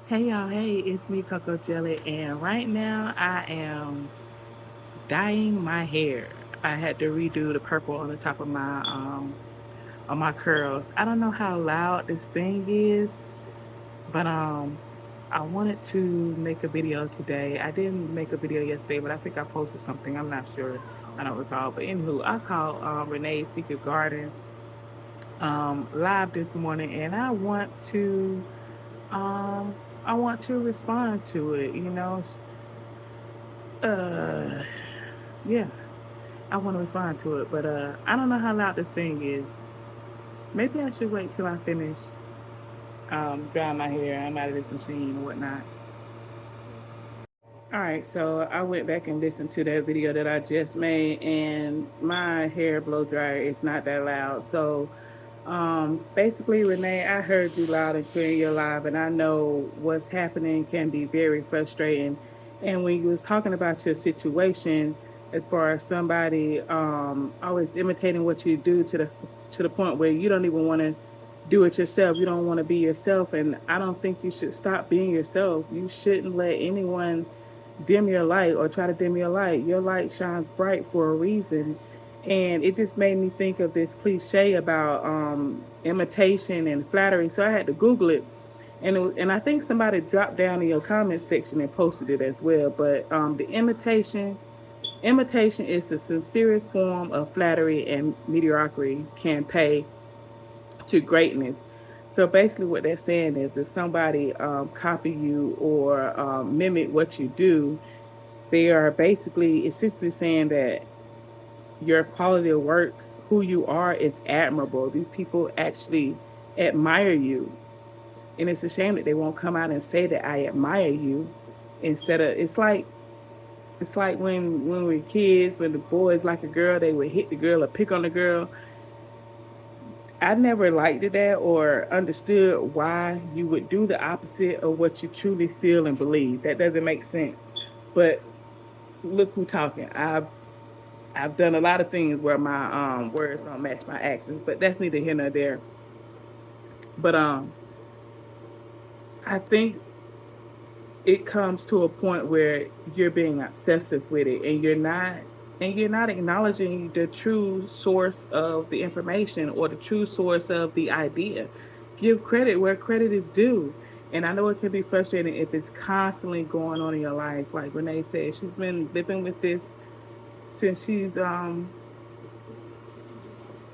Hey y'all, hey, it's me Coco Jelly, and right now I am dyeing my hair. I had to redo the purple on the top of my on my curls. I don't know how loud this thing is, but I wanted to make a video today. I didn't make a video yesterday, but I think I posted something. I'm not sure. I don't recall. But anywho, I called Renee's Secret Garden live this morning, and um I want to respond to it. Uh, yeah, I want to respond to it, but I don't know how loud this thing is. Maybe I should wait till I finish drying my hair. I'm out of this machine and whatnot. All right, so I went back and listened to that video that I just made, and my hair blow dryer is not that loud. So, basically, Renee, I heard you loud and clear in your live, and I know what's happening can be very frustrating. And when you was talking about your situation, as far as somebody always imitating what you do to the point where you don't even want to do it yourself. You don't want to be yourself, and I don't think you should stop being yourself. You shouldn't let anyone dim your light or try to dim your light. Your light shines bright for a reason. And it just made me think of this cliche about imitation and flattery. So I had to Google it. And I think somebody dropped down in your comment section and posted it as well. But the imitation is the sincerest form of flattery, and mediocrity can pay to greatness. So basically, what they're saying is, if somebody copy you or mimic what you do, they are basically essentially saying that your quality of work, who you are, is admirable. These people actually admire you, and it's a shame that they won't come out and say that I admire you. Instead of it's like when we were kids, when the boys like a girl, they would hit the girl or pick on the girl. I never liked that or understood why you would do the opposite of what you truly feel and believe. That doesn't make sense. But look who talking. I've done a lot of things where my words don't match my actions, but that's neither here nor there. But I think it comes to a point where you're being obsessive with it, and you're not acknowledging the true source of the information or the true source of the idea. Give credit where credit is due. And I know it can be frustrating if it's constantly going on in your life. Like Renee said, she's been living with this since she's all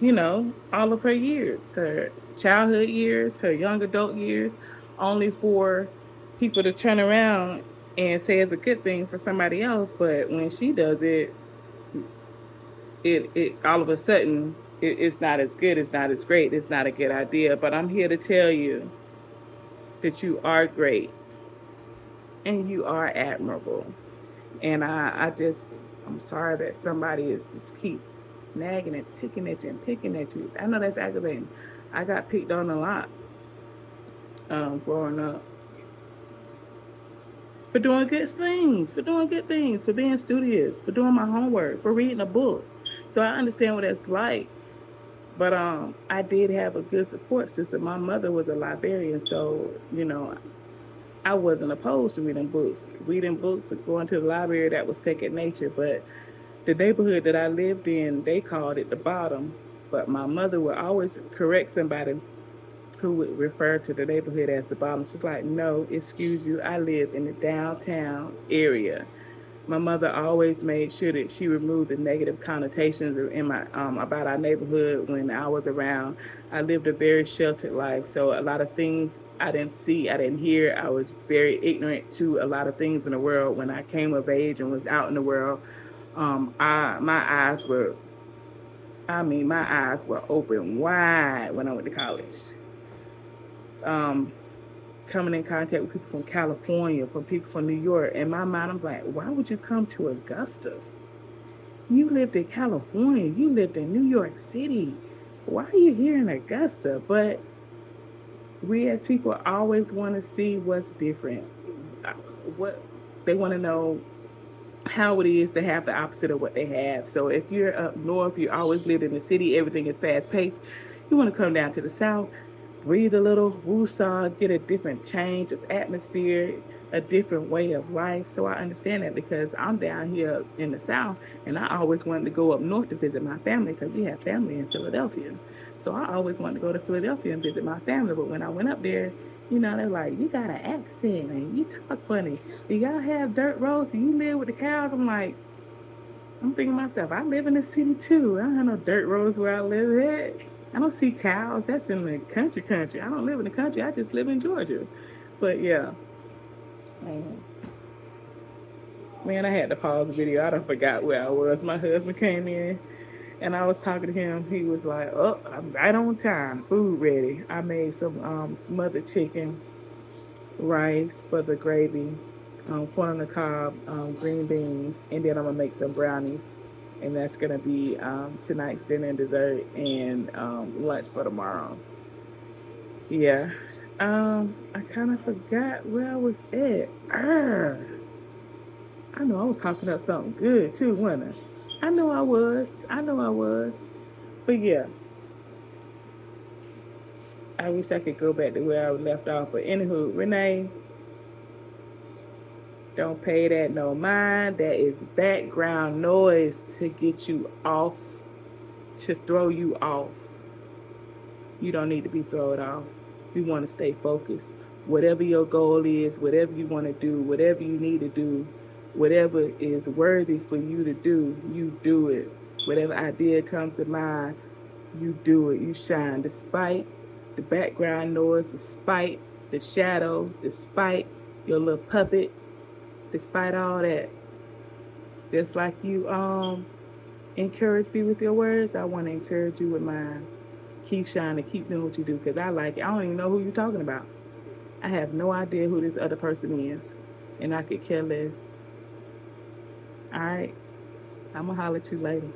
of her years, her childhood years, her young adult years, only for people to turn around and say it's a good thing for somebody else. But when she does it, it all of a sudden it's not as good, it's not as great, it's not a good idea. But I'm here to tell you that you are great and you are admirable. And I'm sorry that somebody is just keeps nagging and ticking at you and picking at you. I know that's aggravating. I got picked on a lot growing up for doing good things, for being studious, for doing my homework, for reading a book. So I understand what that's like. But I did have a good support system. My mother was a librarian, so I wasn't opposed to reading books. Reading books, going to the library, that was second nature. But the neighborhood that I lived in, they called it the bottom. But my mother would always correct somebody who would refer to the neighborhood as the bottom. She's like, no, excuse you, I live in the downtown area. My mother always made sure that she removed the negative connotations in my about our neighborhood when I was around. I lived a very sheltered life, so a lot of things I didn't see, I didn't hear. I was very ignorant to a lot of things in the world. When I came of age and was out in the world, my eyes were, my eyes were open wide when I went to college. Um, Coming in contact with people from California, from people from New York. In my mind, I'm like, why would you come to Augusta? You lived in California. You lived in New York City. Why are you here in Augusta? But we as people always want to see what's different. What they want to know how it is to have the opposite of what they have. So if you're up north, you always lived in the city, everything is fast paced. You want to come down to the south, breathe a little woosah, get a different change of atmosphere, a different way of life. So I understand that because I'm down here in the South, and I always wanted to go up north to visit my family because we have family in Philadelphia. So I always wanted to go to Philadelphia and visit my family. But when I went up there, they're like, you got an accent and you talk funny. Do y'all have dirt roads and you live with the cows? I'm thinking to myself, I live in the city too. I don't have no dirt roads where I live at. I don't see cows. That's in the country. I don't live in the country. I just live in Georgia. But yeah, man, I had to pause the video. I done forgot where I was. My husband came in and I was talking to him. He was like, "Oh, I'm right on time. Food ready." I made some smothered chicken, rice for the gravy, corn on the cob, green beans, and then I'm gonna make some brownies, and that's gonna be tonight's dinner and dessert and lunch for tomorrow. Yeah, I kind of forgot where I was at. I know I was talking up something good too, wasn't I? I know I was. But yeah, I wish I could go back to where I left off. But anywho, Renee, don't pay that no mind. That is background noise to get you off, to throw you off. You don't need to be thrown off. You want to stay focused. Whatever your goal is, whatever you want to do, whatever you need to do, whatever is worthy for you to do, you do it. Whatever idea comes to mind, you do it. You shine. Despite the background noise, despite the shadow, despite your little puppet, despite all that, just like you encourage me with your words, I want to encourage you with mine. Keep shining, keep doing what you do, because I like it. I don't even know who you're talking about. I have no idea who this other person is, and I could care less. All right, I'm going to holler at you later.